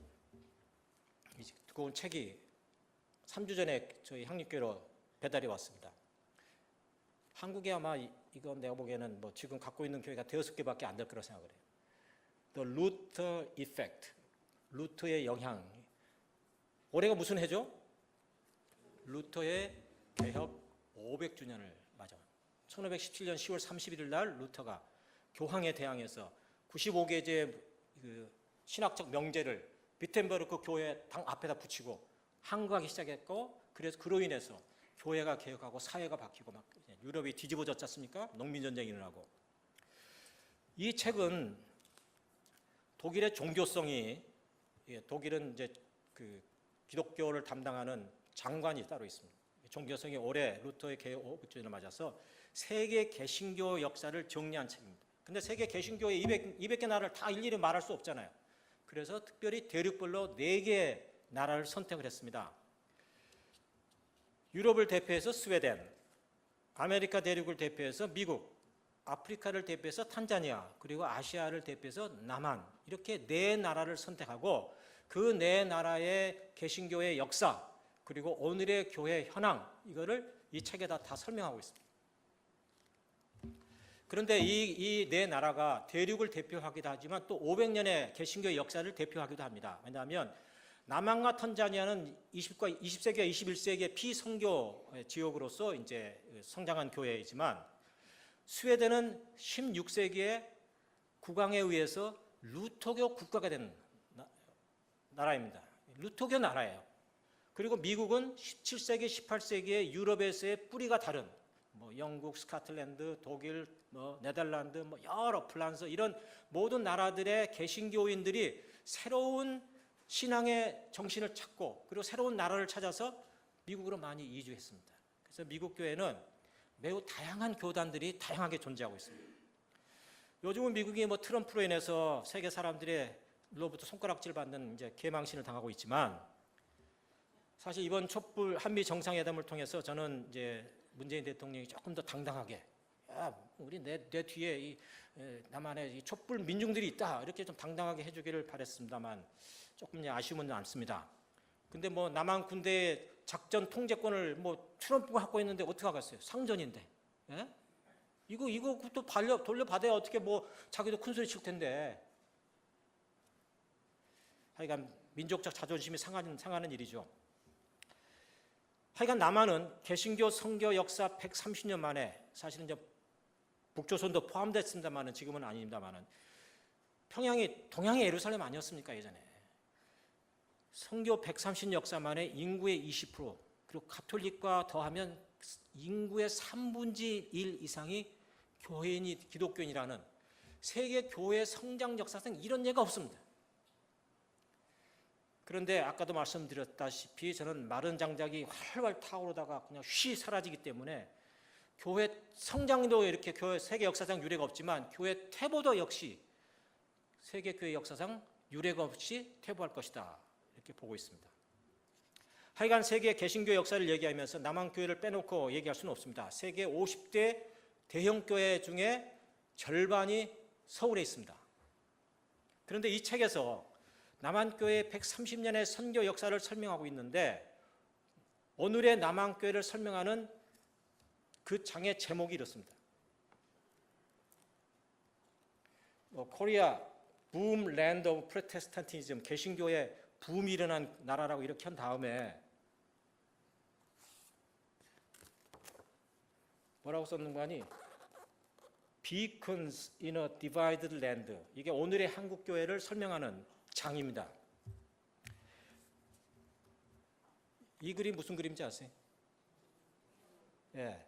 두꺼운 책이 3주 전에 저희 향립교회로 배달이 왔습니다. 한국에 아마 이건 내가 보기에는 지금 갖고 있는 교회가 5개밖에 안 될 거라고 생각을 해요. The Luther Effect, 루터의 영향. 올해가 무슨 해죠? 루터의 개혁 500주년을 맞아요. 1517년 10월 31일 날 루터가 교황에 대항해서 95개의 신학적 명제를 비텐버르크 교회 당 앞에다 붙이고 항거하기 시작했고, 그래서 그로 인해서 교회가 개혁하고 사회가 바뀌고 막 유럽이 뒤집어졌지 않습니까? 농민전쟁이 일어나고. 이 책은 독일의 종교성이, 독일은 이제 기독교를 담당하는 장관이 따로 있습니다. 종교성이 올해 루터의 개혁 500주년을 맞아서 세계 개신교 역사를 정리한 책입니다. 근데 세계 개신교의 200개 나라를 다 일일이 말할 수 없잖아요. 그래서 특별히 대륙별로 4개 나라를 선택을 했습니다. 유럽을 대표해서 스웨덴, 아메리카 대륙을 대표해서 미국, 아프리카를 대표해서 탄자니아, 그리고 아시아를 대표해서 남한, 이렇게 4나라를 선택하고 그 4나라의 개신교의 역사, 그리고 오늘의 교회 현황, 이거를 이 책에다 다 설명하고 있습니다. 그런데 이 4나라가 대륙을 대표하기도 하지만 또 500년의 개신교의 역사를 대표하기도 합니다. 왜냐하면 남한과 탄자니아는 20세기와 21세기의 피선교 지역으로서 이제 성장한 교회이지만 스웨덴은 16세기에 국왕에 의해서 루터교 국가가 된 나라입니다. 루터교 나라예요. 그리고 미국은 17세기, 18세기에 유럽에서의 뿌리가 다른 뭐 영국, 스코틀랜드, 독일, 뭐 네덜란드, 뭐 여러 프랑스 이런 모든 나라들의 개신교인들이 새로운 신앙의 정신을 찾고 그리고 새로운 나라를 찾아서 미국으로 많이 이주했습니다. 그래서 미국 교회는 매우 다양한 교단들이 다양하게 존재하고 있습니다. 요즘은 미국이 뭐 트럼프로 인해서 세계 사람들로부터 손가락질 받는 이제 개망신을 당하고 있지만 사실 이번 촛불 한미 정상회담을 통해서 저는 이제 문재인 대통령이 조금 더 당당하게 우리 내 뒤에 이 남한에 이 촛불 민중들이 있다 이렇게 좀 당당하게 해주기를 바랬습니다만 조금 아쉬움은 많습니다. 근데 뭐 남한 군대의 작전 통제권을 뭐 트럼프가 갖고 있는데 어떻게 하겠어요? 상전인데. 예? 이거 또 돌려받아야 어떻게 뭐 자기도 큰 소리 칠 텐데. 하여간 민족적 자존심이 상하는 일이죠. 하여간 남한은 개신교 선교 역사 130년 만에 사실은 이제 북조선도 포함됐습니다만은 지금은 아닙니다만은 평양이 동양의 예루살렘 아니었습니까 예전에? 선교 130년 역사 만에 인구의 20% 그리고 가톨릭과 더하면 인구의 3분의 1 이상이 교회인이 기독교인이라는 세계 교회 성장 역사상 이런 예가 없습니다. 그런데 아까도 말씀드렸다시피 저는 마른 장작이 활활 타오르다가 그냥 쉬 사라지기 때문에 교회 성장도 이렇게 교회 세계 역사상 유례가 없지만 교회 퇴보도 역시 세계 교회 역사상 유례가 없이 퇴보할 것이다 이렇게 보고 있습니다. 하여간 세계 개신교 역사를 얘기하면서 남한 교회를 빼놓고 얘기할 수는 없습니다. 세계 50대 대형 교회 중에 절반이 서울에 있습니다. 그런데 이 책에서 남한교회 130년의 선교 역사를 설명하고 있는데 오늘의 남한교회를 설명하는 그 장의 제목이 이렇습니다. 코리아 붐 랜드 오브 프로테스탄티즘 개신교의 붐이 일어난 나라라고 이렇게 한 다음에 뭐라고 썼는 거 아니? Beacons in a divided land. 이게 오늘의 한국교회를 설명하는 장입니다. 이 그림 무슨 그림인지 아세요? 예,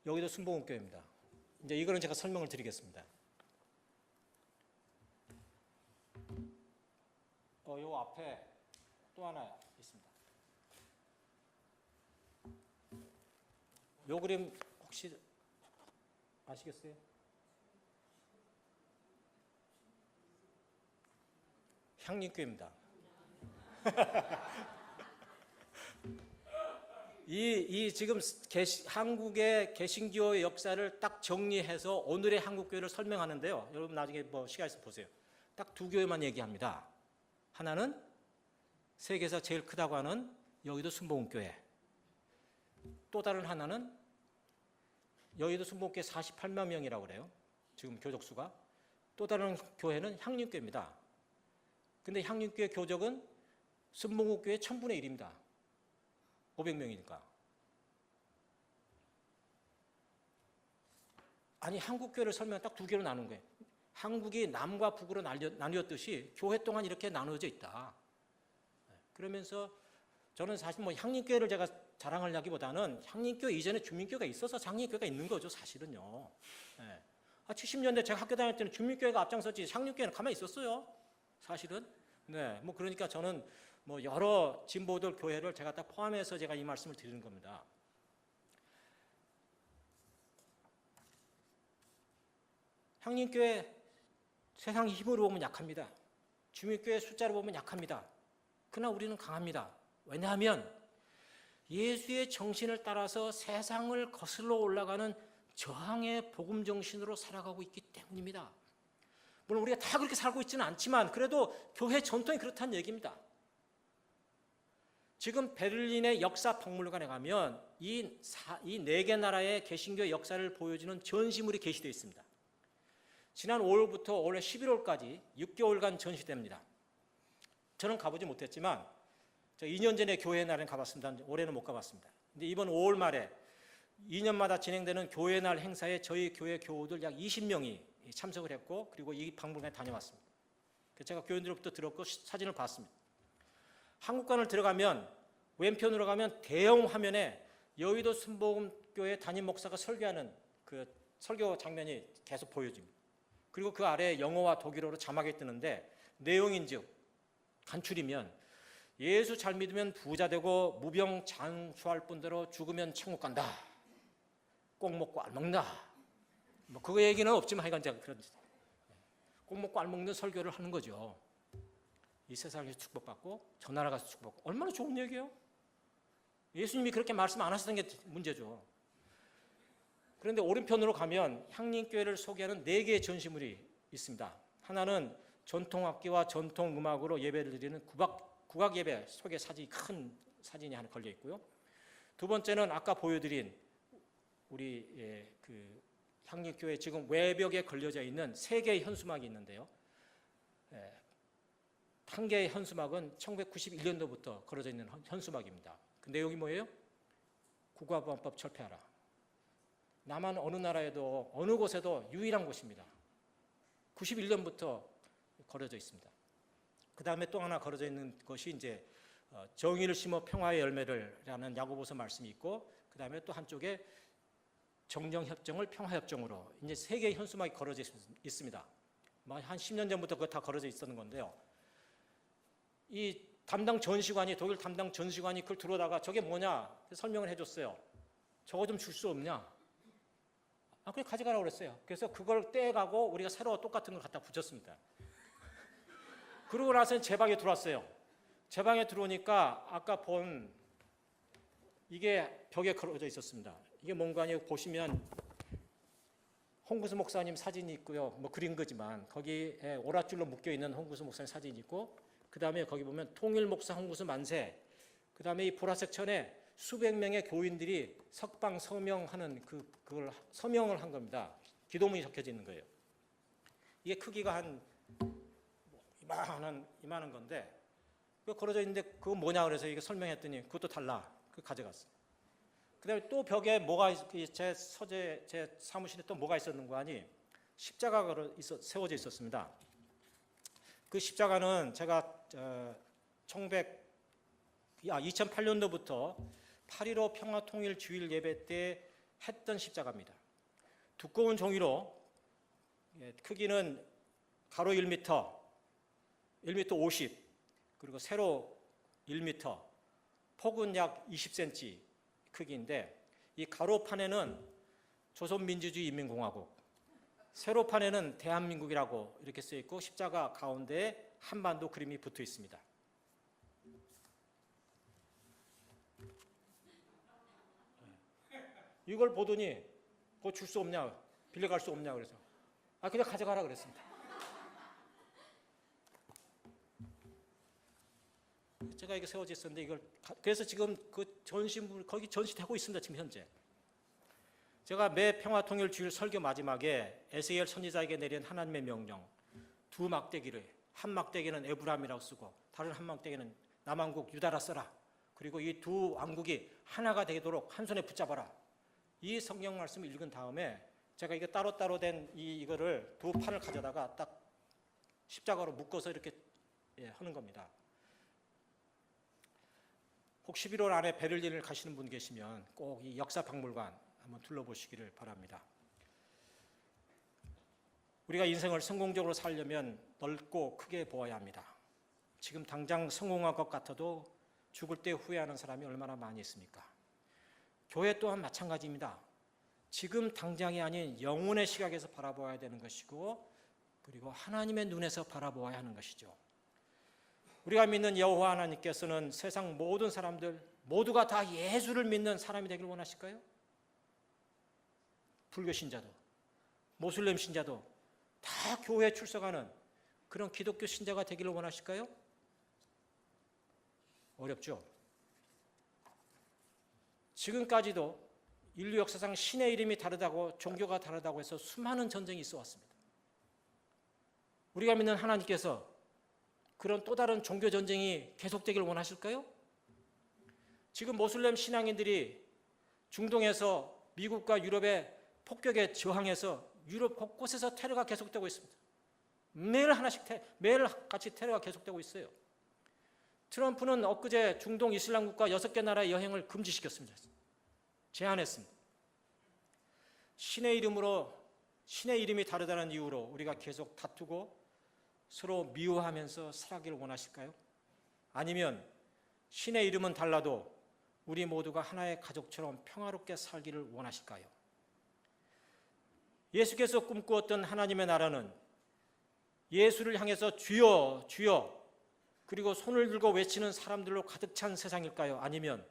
여기도 순복음교회입니다. 이제 이거는 제가 설명을 드리겠습니다. 요 앞에 또 하나 있습니다. 요 그림 혹시 아시겠어요? 향림교회입니다. 이 지금 한국의 개신교의 역사를 딱 정리해서 오늘의 한국교회를 설명하는데요. 여러분 나중에 뭐 시간 있으면 보세요. 딱 두 교회만 얘기합니다. 하나는 세계에서 제일 크다고 하는 여의도 순복음교회. 또 다른 하나는 여의도 순복음교회 48만 명이라고 그래요. 지금 교족수가. 또 다른 교회는 향림교회입니다. 근데 향림교회 교적은 순복음교회 1000분의 1입니다. 500명이니까. 아니 한국교회를 설명 딱 두 개로 나눈 거예요. 한국이 남과 북으로 나뉘었듯이 교회 동안 이렇게 나누어져 있다. 그러면서 저는 사실 뭐 향림교회를 제가 자랑하려기보다는 향림교회 이전에 주민교회가 있어서 향림교회가 있는 거죠 사실은요. 70년대 제가 학교 다닐 때는 주민교회가 앞장섰지 향림교회는 가만히 있었어요. 사실은. 네, 뭐 그러니까 저는 뭐 여러 진보들 교회를 제가 다 포함해서 제가 이 말씀을 드리는 겁니다. 향림교회 세상 힘으로 보면 약합니다. 주민교회 숫자로 보면 약합니다. 그러나 우리는 강합니다. 왜냐하면 예수의 정신을 따라서 세상을 거슬러 올라가는 저항의 복음 정신으로 살아가고 있기 때문입니다. 물론 우리가 다 그렇게 살고 있지는 않지만 그래도 교회 전통이 그렇다는 얘기입니다. 지금 베를린의 역사 박물관에 가면 이 네 개 나라의 개신교의 역사를 보여주는 전시물이 게시되어 있습니다. 지난 5월부터 올해 11월까지 6개월간 전시됩니다. 저는 가보지 못했지만 저 2년 전에 교회 날은 가봤습니다. 올해는 못 가봤습니다. 근데 이번 5월 말에 2년마다 진행되는 교회 날 행사에 저희 교회 교우들 약 20명이 참석을 했고 그리고 이 박물관에 다녀왔습니다. 제가 교인들로부터 들었고 사진을 봤습니다. 한국관을 들어가면 왼편으로 가면 대형 화면에 여의도 순복음 한국교회 담임 목사가 설교하는 그 설교 장면이 계속 보여집니다. 그리고 그 아래에 영어와 독일어로 자막이 뜨는데 내용인즉 간추리면 예수 잘 믿으면 부자 되고 무병장수할 뿐더러 죽으면 천국 간다. 꼭 먹고 안 먹는다. 뭐 그거 얘기는 없지만 하여간 제가 그런 꼭 먹고 안 먹는 설교를 하는 거죠. 이 세상에서 축복받고 저 나라 가서 축복받고 얼마나 좋은 얘기예요. 예수님이 그렇게 말씀 안 하시던 게 문제죠. 그런데 오른편으로 가면 향림교회를 소개하는 4개의 전시물이 있습니다. 하나는 전통악기와 전통음악으로 예배를 드리는 국악 예배 소개 사진이 큰 사진이 하나 걸려 있고요. 두 번째는 아까 보여드린 우리 그 향림교회 지금 외벽에 걸려져 있는 3개의 현수막이 있는데요. 한 개의 현수막은 1991년도부터 걸어져 있는 현수막입니다. 그 내용이 뭐예요? 국가보안법 철폐하라. 남한 어느 나라에도 어느 곳에도 유일한 곳입니다. 91년부터 걸어져 있습니다. 그 다음에 또 하나 걸어져 있는 것이 이제 정의를 심어 평화의 열매를라는 야고보서 말씀이 있고, 그 다음에 또 한쪽에 정령협정을 평화협정으로 이제 3개의 현수막이 걸어져 있습니다. 한 10년 전부터 그거 다 걸어져 있었는 건데요. 이 담당 전시관이 독일 담당 전시관이 그걸 들어다가 저게 뭐냐 설명을 해줬어요. 저거 좀 줄 수 없냐? 그래 가져가라고 그랬어요. 그래서 그걸 떼가고 우리가 새로 똑같은 걸 갖다 붙였습니다. 그러고 나서 제 방에 들어왔어요. 제 방에 들어오니까 아까 본 이게 벽에 걸어져 있었습니다. 이게 뭔가 아니고 보시면 홍구수 목사님 사진이 있고요. 뭐 그린 거지만 거기에 오랏줄로 묶여있는 홍구수 목사님 사진이 있고, 그 다음에 거기 보면 통일 목사 홍구수 만세, 그 다음에 이 보라색 천에 수백 명의 교인들이 석방 서명하는 그걸 서명을 한 겁니다. 기도문이 적혀져 있는 거예요. 이게 크기가 한 이만한 건데 그거 걸어져 있는데 그거 뭐냐 그래서 이게 설명했더니 그것도 달라. 그거 가져갔어요. 그다음에 또 벽에 뭐가 제 사무실에 또 뭐가 있었는가 하니 십자가가 세워져 있었습니다. 그 십자가는 제가 2008년도부터 8.15 평화통일 주일 예배 때 했던 십자가입니다. 두꺼운 종이로 크기는 가로 1m, 1m 50, 그리고 세로 1m, 폭은 약 20cm 크기인데 이 가로판에는 조선민주주의인민공화국, 세로판에는 대한민국이라고 이렇게 써 있고 십자가 가운데에 한반도 그림이 붙어 있습니다. 이걸 보더니 그거 줄 수 없냐, 빌려갈 수 없냐 그래서 그냥 가져가라 그랬습니다. 제가 이게 세워져 있었는데 이걸 그래서 지금 그 전시물 거기 전시되고 있습니다. 지금 현재 제가 매 평화통일 주일 설교 마지막에 에스겔 선지자에게 내린 하나님의 명령, 두 막대기를 한 막대기는 에브라임이라고 쓰고 다른 한 막대기는 남왕국 유다라 써라. 그리고 이 두 왕국이 하나가 되도록 한 손에 붙잡아라. 이 성경 말씀을 읽은 다음에 제가 이거 따로따로 된 이거를 두 판을 가져다가 딱 십자가로 묶어서 이렇게 하는 겁니다. 혹 11월 안에 베를린을 가시는 분 계시면 꼭 이 역사박물관 한번 둘러보시기를 바랍니다. 우리가 인생을 성공적으로 살려면 넓고 크게 보아야 합니다. 지금 당장 성공할 것 같아도 죽을 때 후회하는 사람이 얼마나 많이 있습니까? 교회 또한 마찬가지입니다. 지금 당장이 아닌 영혼의 시각에서 바라보아야 되는 것이고, 그리고 하나님의 눈에서 바라보아야 하는 것이죠. 우리가 믿는 여호와 하나님께서는 세상 모든 사람들 모두가 다 예수를 믿는 사람이 되기를 원하실까요? 불교 신자도 모슬렘 신자도 다 교회에 출석하는 그런 기독교 신자가 되기를 원하실까요? 어렵죠. 지금까지도 인류 역사상 신의 이름이 다르다고 종교가 다르다고 해서 수많은 전쟁이 있어 왔습니다. 우리가 믿는 하나님께서 그런 또 다른 종교 전쟁이 계속되기를 원하실까요? 지금 모슬렘 신앙인들이 중동에서 미국과 유럽의 폭격에 저항해서 유럽 곳곳에서 테러가 계속되고 있습니다. 매일같이 테러가 계속되고 있어요. 트럼프는 엊그제 중동 이슬람 국가 6개 나라의 여행을 금지시켰습니다. 제한했습니다. 신의 이름이 다르다는 이유로 우리가 계속 다투고 서로 미워하면서 살아가기를 원하실까요? 아니면 신의 이름은 달라도 우리 모두가 하나의 가족처럼 평화롭게 살기를 원하실까요? 예수께서 꿈꾸었던 하나님의 나라는 예수를 향해서 주여 주여 그리고 손을 들고 외치는 사람들로 가득 찬 세상일까요? 아니면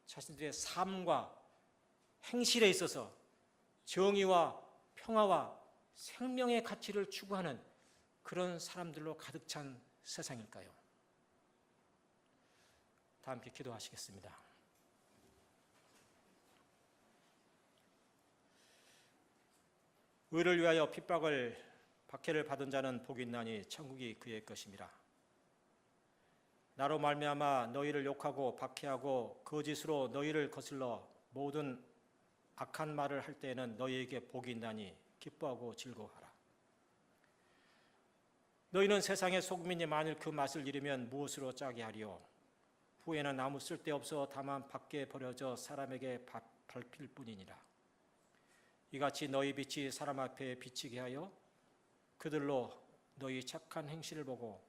자신들의 삶과 행실에 있어서 정의와 평화와 생명의 가치를 추구하는 그런 사람들로 가득 찬 세상일까요? 다 함께 기도하시겠습니다. 의를 위하여 박해를 받은 자는 복이 있나니 천국이 그의 것입니다. 나로 말미암아 너희를 욕하고 박해하고 거짓으로 너희를 거슬러 모든 악한 말을 할 때에는 너희에게 복이 있나니 기뻐하고 즐거워하라. 너희는 세상의 소금이니 만일 그 맛을 잃으면 무엇으로 짜게 하리요? 후에는 아무 쓸데없어 다만 밖에 버려져 사람에게 밟힐 뿐이니라. 이같이 너희 빛이 사람 앞에 비치게 하여 그들로 너희 착한 행실을 보고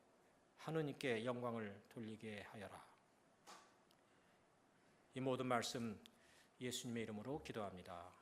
하느님께 영광을 돌리게 하여라. 이 모든 말씀 예수님의 이름으로 기도합니다.